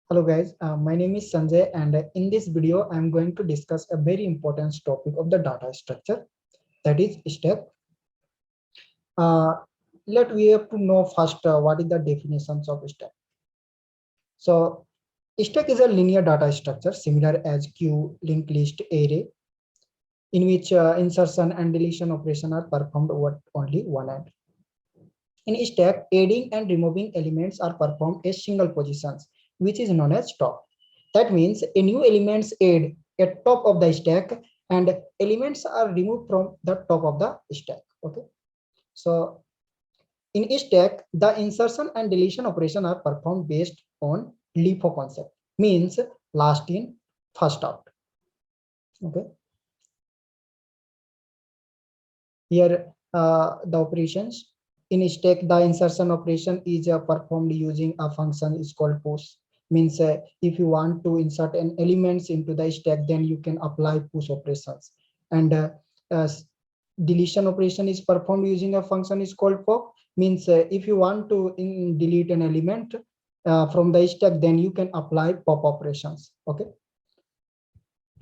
Hello guys, my name is Sanjay and in this video I am going to discuss a very important topic of the data structure, that is stack. Uh, we have to know first what is the definitions of stack. So stack is a linear data structure similar as queue, linked list, array in which insertion and deletion operation are performed over only one end. In stack, adding and removing elements are performed as single positions, which is known as top. That means a new elements add at top of the stack and elements are removed from the top of the stack. Okay. So in stack, the insertion and deletion operation are performed based on LIFO concept, means last in, first out. Okay. Here the operations in stack, the insertion operation is performed using a function is called push. Means if you want to insert an elements into the stack, then you can apply push operations. And uh, deletion operation is performed using a function is called pop. Means if you want to delete an element from the stack, then you can apply pop operations. Okay.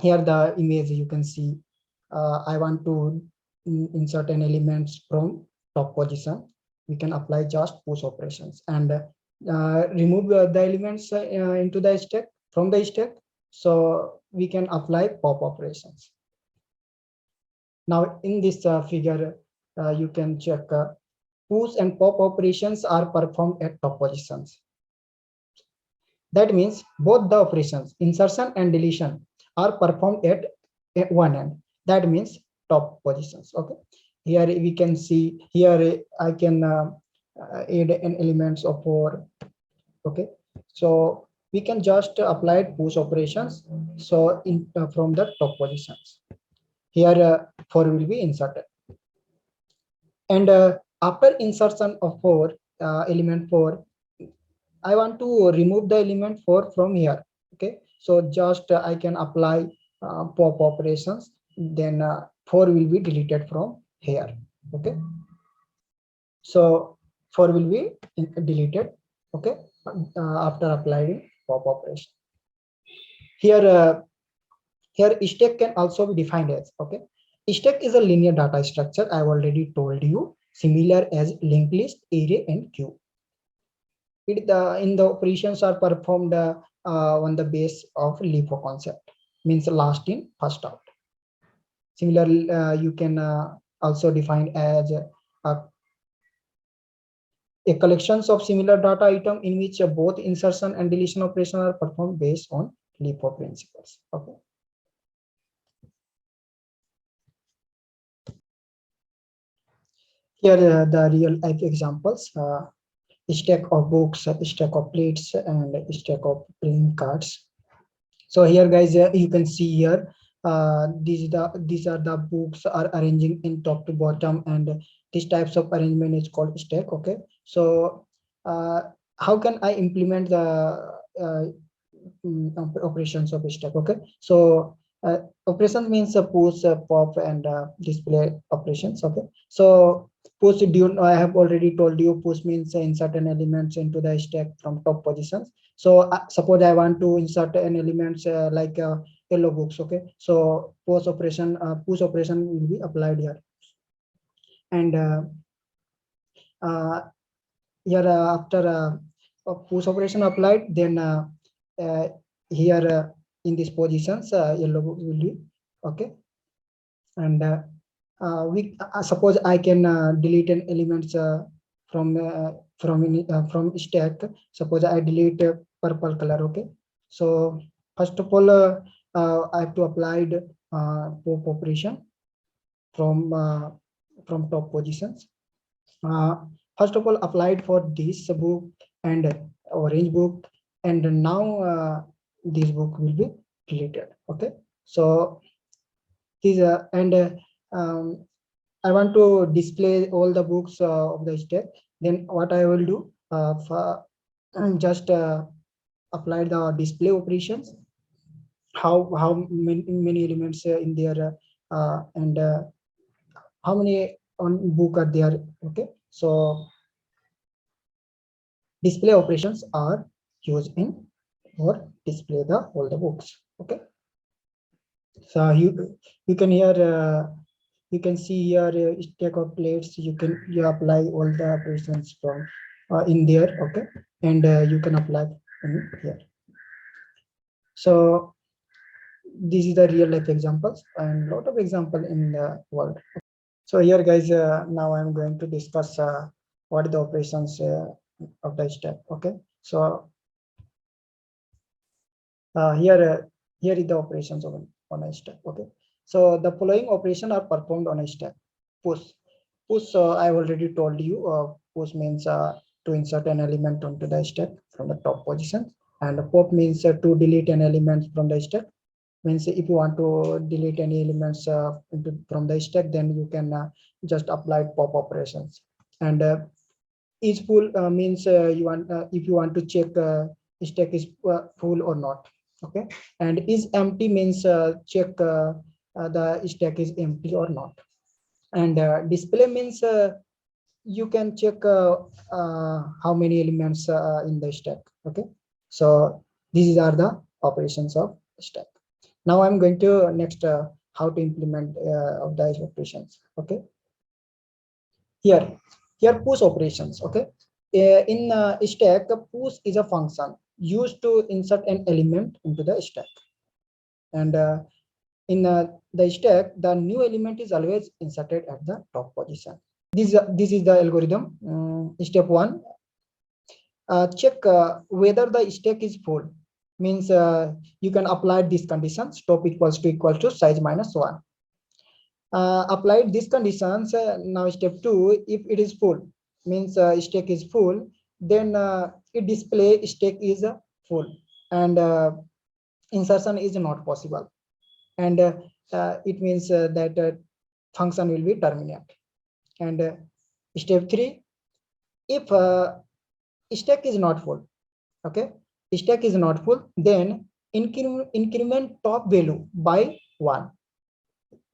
Here the image you can see. I want to insert an elements from top position. We can apply just push operations and remove the elements into the stack from the stack. So we can apply pop operations. Now in this figure, you can check push and pop operations are performed at top positions. That means both the operations, insertion and deletion, are performed at one end. That means top positions. Okay. Here we can see, here I can add an elements of 4. Okay. So we can just apply push operations. So in from the top positions, here 4 will be inserted. And after insertion of 4, element 4, I want to remove the element 4 from here. Okay, so just I can apply pop operations, then 4 will be deleted from here. Okay, so 4 will be deleted. Okay, after applying pop operation. Here, here stack can also be defined as, okay, stack is a linear data structure. I've already told you, similar as linked list, array, and queue. In the operations are performed on the base of LIFO concept, means last in, first out. Similarly, you can also define as a collections of similar data item in which both insertion and deletion operation are performed based on LIFO principles. Okay. Here the real life examples. Stack of books, stack of plates, and stack of playing cards. So here guys, you can see here these are the books are arranging in top to bottom, and these types of arrangement is called stack. Okay, so uh, how can I implement the uh, operations of stack? Okay, so operation means push, pop, and display operations. Okay, so push, do I have already told you, push means insert an elements into the stack from top positions. So suppose I want to insert an elements like yellow books. Okay, so push operation will be applied here. And here after push operation applied, then uh, here in these positions yellow book will be okay. And we suppose I can delete an elements from stack. Suppose I delete purple color. Okay, so first of all I have to apply pop operation from top positions. uh, First of all applied for this book and orange book, and now this book will be deleted. Okay, so these and I want to display all the books of the stack. Then what I will do, just apply the display operations. How many elements in there, and how many on book are there. Okay, so display operations are used in or display the all the books. Okay, so you can here you can see here stack of plates. You apply all the operations from in there. Okay, and you can apply in here. So this is the real life examples and lot of example in the world. So here guys, now I'm going to discuss what are the operations of the stack. Okay, so here is the operations on a stack. Okay, so the following operations are performed on a stack. Push, I already told you. Push means to insert an element onto the stack from the top position, and pop means to delete an element from the stack. Means if you want to delete any elements from the stack, then you can just apply pop operations. And is full means you want if you want to check stack is full or not. Okay, and is empty means check the stack is empty or not. And display means you can check how many elements in the stack. Okay, so these are the operations of stack. Now I'm going to next how to implement of the operations. Okay, here push operations. Okay, in stack, push is a function used to insert an element into the stack. And in the stack, the new element is always inserted at the top position. This is the algorithm. Step one, check whether the stack is full. Means you can apply this condition: top equals to size minus 1. Applied these conditions. Now step 2, if it is full, means stack is full, then it display stack is full, and insertion is not possible. And it means that function will be terminated. And step 3, if stack is not full, okay, stack is not full, then increment top value by 1.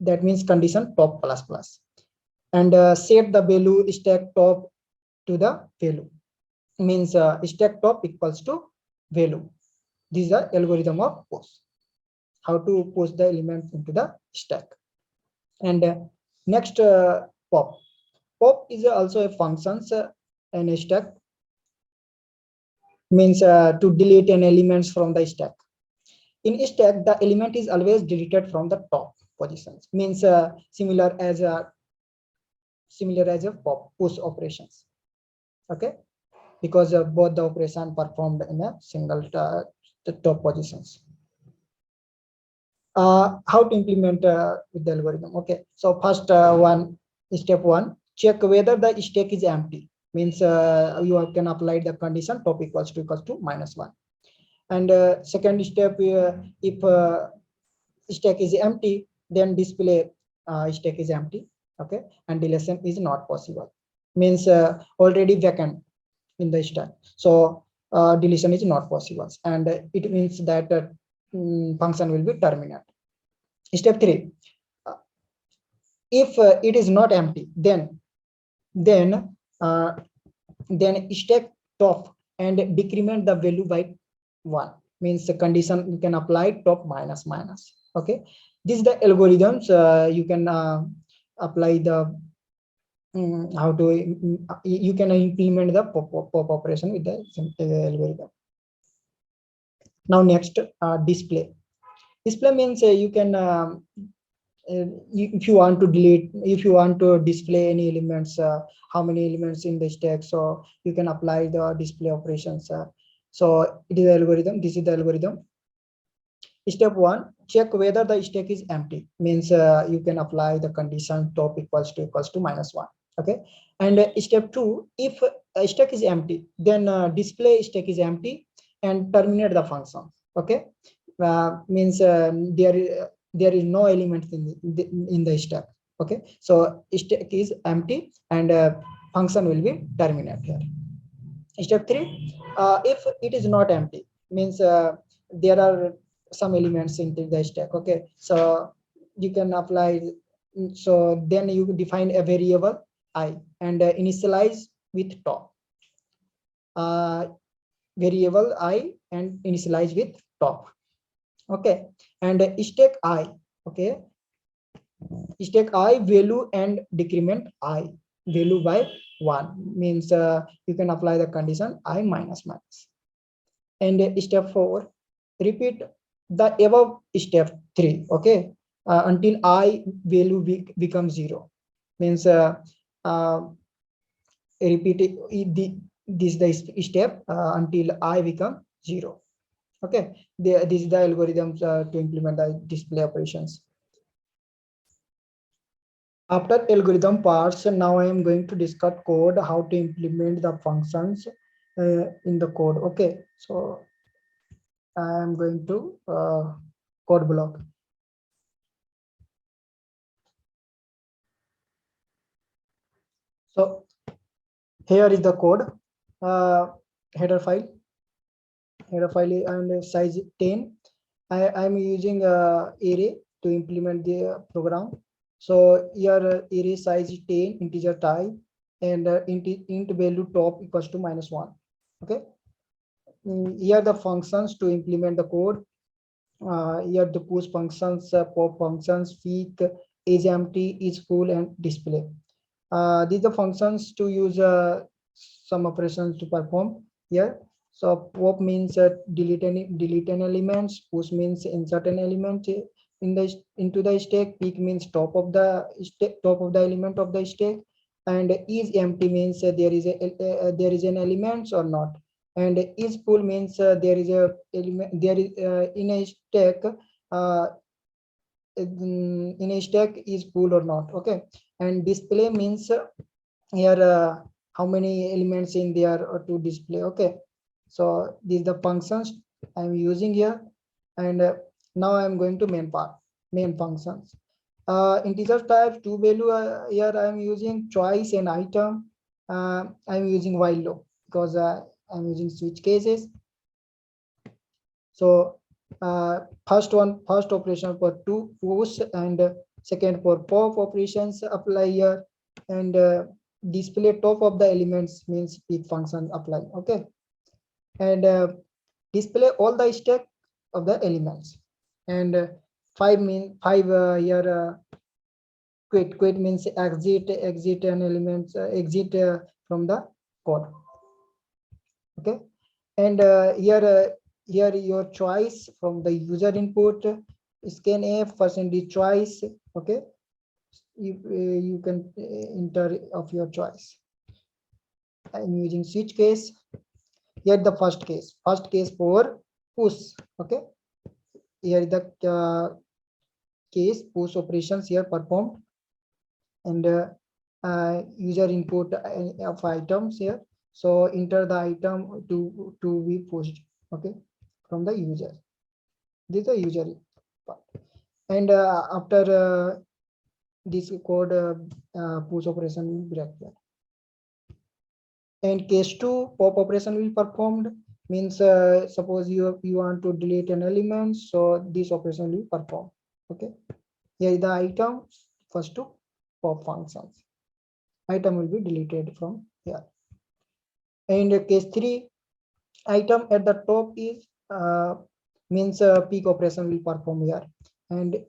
That means condition top plus plus, and set the value stack top to the value. Means stack top equals to value. This is the algorithm of push. How to push the elements into the stack. And next pop. Pop is also a function in a stack. Means to delete an elements from the stack. In stack, the element is always deleted from the top positions. Means similar as a pop push operations. Okay, because both the operation performed in a single the top positions. How to implement with the algorithm? Okay, so first step one, check whether the stack is empty. Means you can apply the condition top equals to minus 1. And second step, if stack is empty, then display stack is empty. Okay, and deletion is not possible. Means already vacant in the stack, so deletion is not possible, and it means that function will be terminated. Step 3, if it is not empty, then stack top and decrement the value by 1. Means the condition you can apply top minus minus. Okay, this is the algorithms you can apply the how to you can implement the pop operation with the algorithm. Now next display means you can if you want to delete, if you want to display any elements, how many elements in the stack, so you can apply the display operations. So it is the algorithm. This is the algorithm. Step 1, check whether the stack is empty. Means you can apply the condition top equals to minus 1. Okay, and step 2, if a stack is empty, then display stack is empty and terminate the function. Okay, means there is no element in the stack. Okay, so stack is empty and function will be terminated here. Step 3, if it is not empty, means there are some elements into the stack. Okay, so you can apply, so then you define a variable I and initialize with top. variable I and initialize with top. Okay, and stack I. Okay, stack I value and decrement I value by 1 means you can apply the condition I minus minus. And step 4, repeat the above step 3. Okay, until I value becomes 0 means uh, repeat this the step until I become 0. Okay, this is the algorithms to implement the display operations. After algorithm parts, now I am going to discuss code, how to implement the functions in the code. Okay, so I am going to code block. So here is the code, header file and size 10. I am using array to implement the program. So here array size is 10, integer type, and int value top equals to -1. Okay. Here the functions to implement the code. Here the push functions, pop functions, feek, is empty, is full, and display. These are functions to use some operations to perform here. So pop means delete an elements, push means insert an element in the into the stack, peek means top of the element of the stack, and is empty means there is an element or not, and is full means there is a element there is in a stack uh, in a stack is full or not. Okay, and display means here how many elements in there to display. Okay, so these are the functions I'm using here, and now I'm going to main functions. Integer type to value, here I'm using choice and item. I'm using while loop because I'm using switch cases. So first operation for to push, and second for pop operations apply here, and display top of the elements means peek function apply. Okay, and display all the stack of the elements, and five here quit means exit an element exit from the code. Okay, and here your choice from the user input, scan f percentage choice. Okay, you can enter of your choice. I'm using switch case. Here the first case for push. Okay, here the case push operations here performed, and user input of items here. So enter the item to be pushed. Okay, from the user. This is the user part, and after this code push operation will break there. And case 2 pop operation will performed means suppose you want to delete an element, so this operation will perform. Okay, here is the item first to pop functions, item will be deleted from here. And case 3 item at the top is means peek operation will perform here, and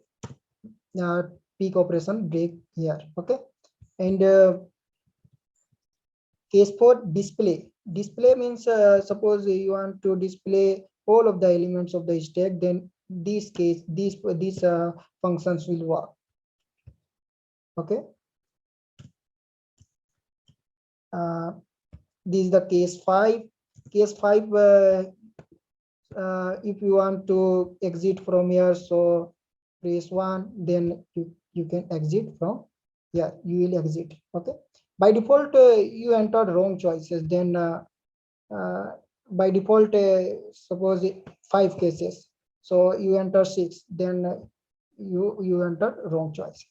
peek operation break here. Okay, and case 4 display means suppose you want to display all of the elements of the stack, then this case these functions will work. Okay, this is the case 5. Case 5 if you want to exit from here, so press 1, then you can exit from here, you will exit. Okay, by default you entered wrong choices, then by default suppose 5 cases, so you enter 6, then you enter wrong choice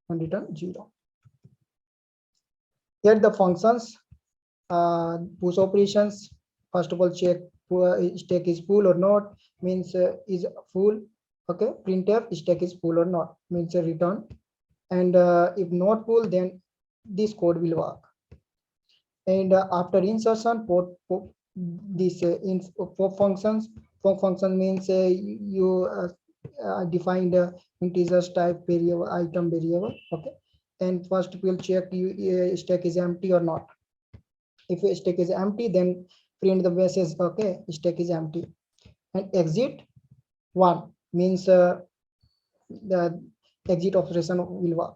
and return 0. Here the functions push operations. First of all, check stack is full or not, means is full. Okay, printf stack is full or not means return, and if not full, then this code will work. And after insertion this in for functions. For function means you define the integers type variable, item variable. Okay, and first we'll check you stack is empty or not. If your stack is empty, then print the message, okay, stack is empty. And exit one means the exit operation will work.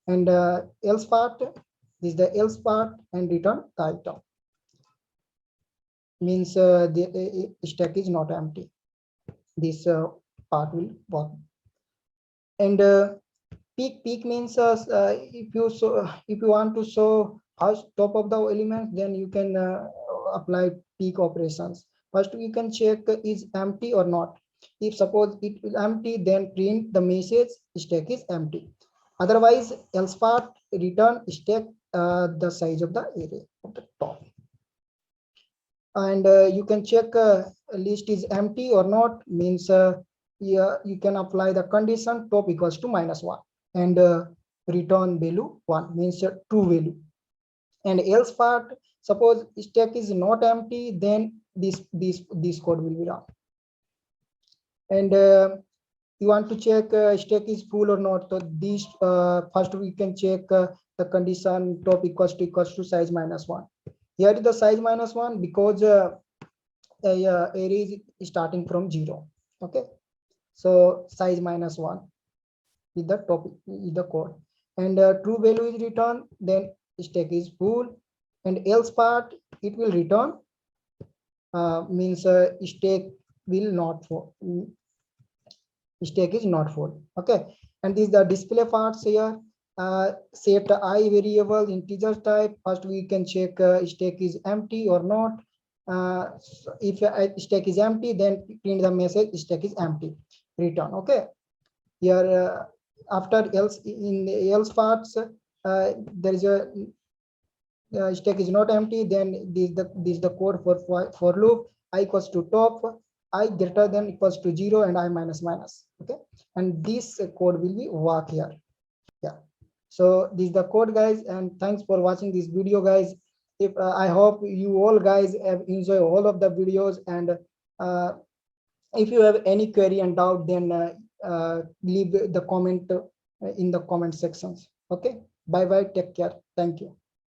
And else part is the else part, and return the item means the stack is not empty. This part will work. And peak means if you want to show how top of the element, then you can apply peak operations. First you can check is empty or not. If suppose it is empty, then print the message stack is empty. Otherwise else part return stack the size of the array of the top. And you can check list is empty or not means yeah, you can apply the condition top equals to -1 and return value 1 means true value. And else part, suppose stack is not empty, then this code will be run. And you want to check stack is full or not, so this first we can check the condition top equals to size -1. Here is the size -1 because array is starting from 0. Okay, so size -1 is the topic, is the code. And true value is returned, then stack is full. And else part it will return means stack will not full, stack is not full. Okay, and this is the display parts here. Set I variable integer type. First we can check stack is empty or not. If stack is empty, then print the message stack is empty, return. Okay, here after else, in the else parts there is a stack is not empty, then this the code for loop. I equals to top, I greater than equals to 0, and I minus. Okay, and this code will be work here. Yeah, so this is the code, guys, and thanks for watching this video, guys. If I hope you all guys have enjoyed all of the videos, and if you have any query and doubt, then leave the comment in the comment sections. Okay, bye bye, take care, thank you.